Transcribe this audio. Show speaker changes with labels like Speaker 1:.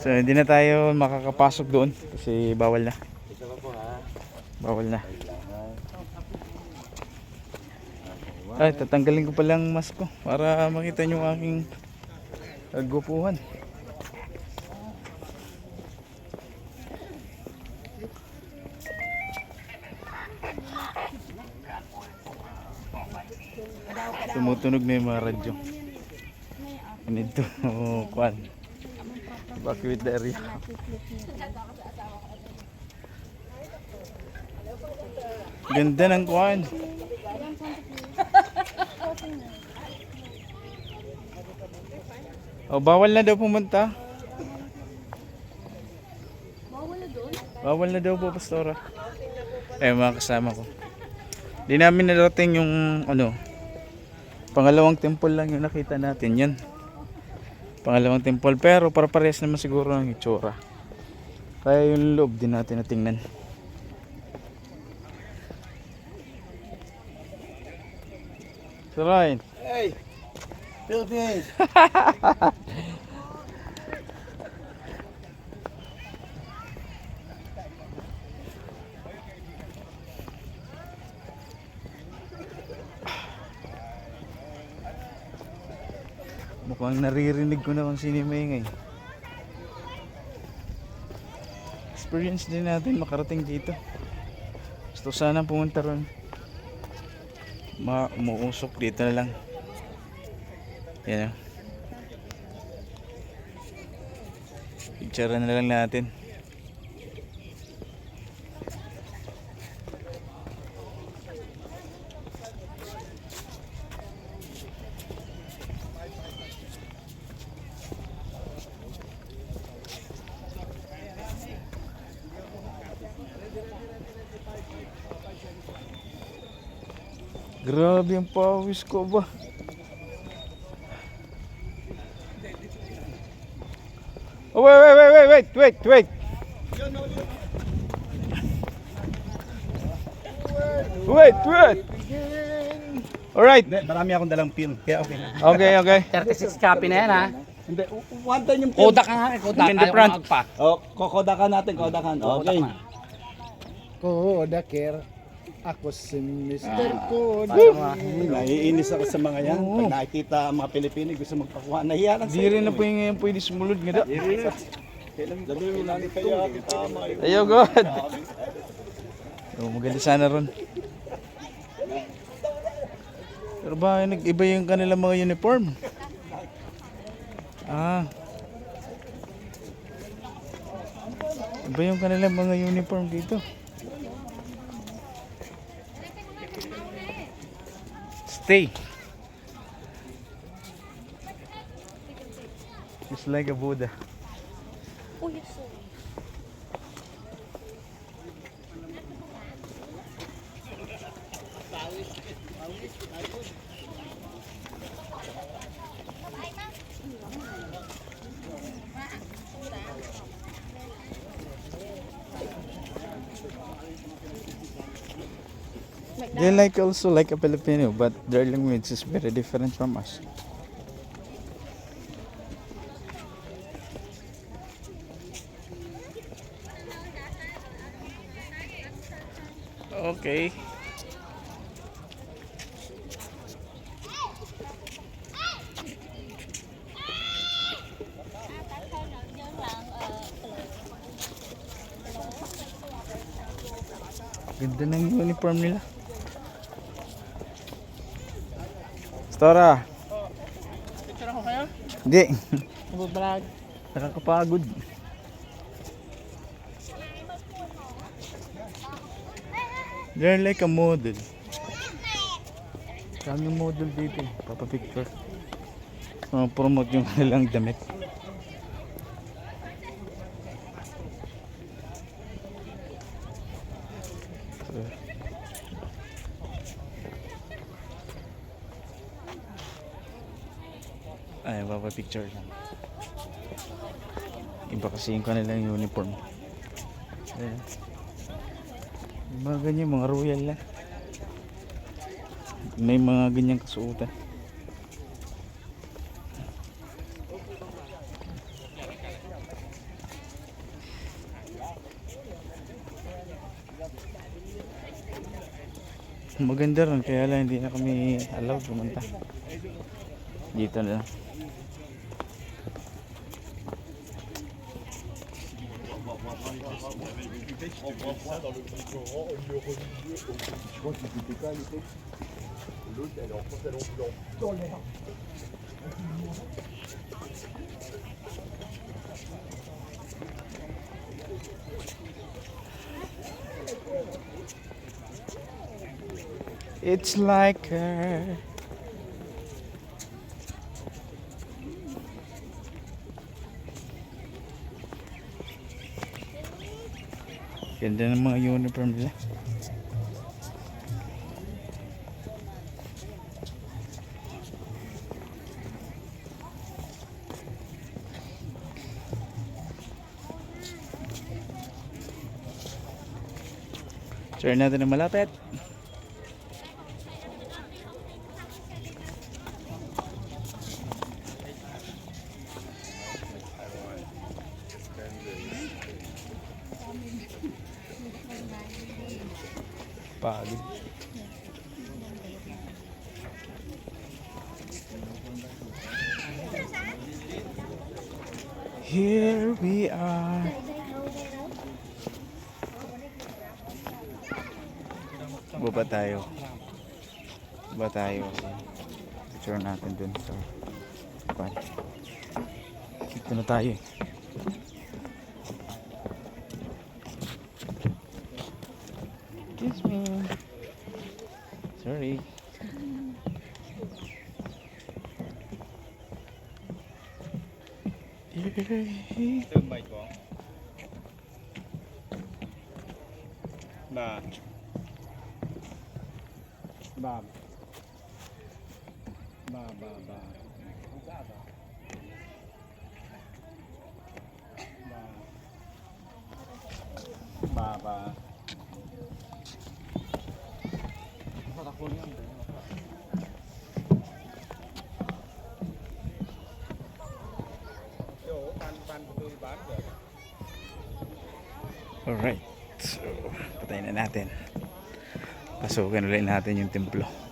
Speaker 1: So hindi na tayo makakapasok doon kasi bawal na. Bawal na. Ay, tatanggalin ko palang mask ko para makita nyo aking gupuhan. Tumutunog na yung mga radyo. I need to evacuate the area. Ganda ng kuan. Oh, bawal na daw pumunta.
Speaker 2: Bawal na doon?
Speaker 1: Bawal na daw po, Pastora. Mga kasama ko. Di namin narating yung pangalawang temple lang yung nakita natin. Yan. Pangalawang temple. Pero para parehas naman siguro ng itsura. Kaya yung loob din natin natingnan. So Ryan.
Speaker 3: Hey! Philippines!
Speaker 1: Mukhang naririnig ko na kung sino yung maingay. Experience din natin makarating dito. Gusto sana pumunta ron. Umuusok dito na lang. Yan o. Picture na lang natin. Grabe ang pawis ko ba? Oh, wait. Wait. Alright.
Speaker 3: Marami akong dalang film, kaya okay na.
Speaker 1: Okay.
Speaker 4: 36 copy na yan ha.
Speaker 3: Hindi, one time yung film.
Speaker 4: Kodak ka nga, Kodak.
Speaker 1: In the front.
Speaker 3: Kodakan natin, kodakan. Okay.
Speaker 5: Kodaker. Ako si Mr. Kodak.
Speaker 3: Naiinis ako sa mga yan. Pag nakikita ang mga Pilipino, gusto magpakuha. Nahiya lang
Speaker 1: Di rin na po yung ngayon pwede sumulod nga daw. Ayaw God. Maganda sana ron. Pero ba nag-iba yung kanilang mga uniform? Iba yung kanilang mga uniform dito. Stay. It's like a Buddha.
Speaker 2: Oh, yes, sir.
Speaker 1: They like also like a Filipino, but their language is very different from us. Okay. Ganda ng uniform nila. Stora.
Speaker 4: Picture ako kayo?
Speaker 1: Hindi.
Speaker 4: Vlog.
Speaker 1: Nakakapagod. They're like a model. Daming model dito. Papapicture. Promote yung kanilang damit. Ay, papapicture lang. Iba kasi yung kanilang uniform. Ayan. Mga ganyan, mga royal lang. May mga ganyang kasuotan. Maganda rin, kaya lang hindi na kami allowed pumunta. Dito na lang. It's like ganda ng mga uniform nila. Try natin na malapit. Pagod. Here we are. Baba tayo. Baba tayo. Picture natin dun sa pan. Dito na tayo. Excuse me. Sorry.
Speaker 3: Ba. Ba. Ba ba ba. Ba ba.
Speaker 1: Alright. So, patayin na natin. Pasukin ulit natin yung templo.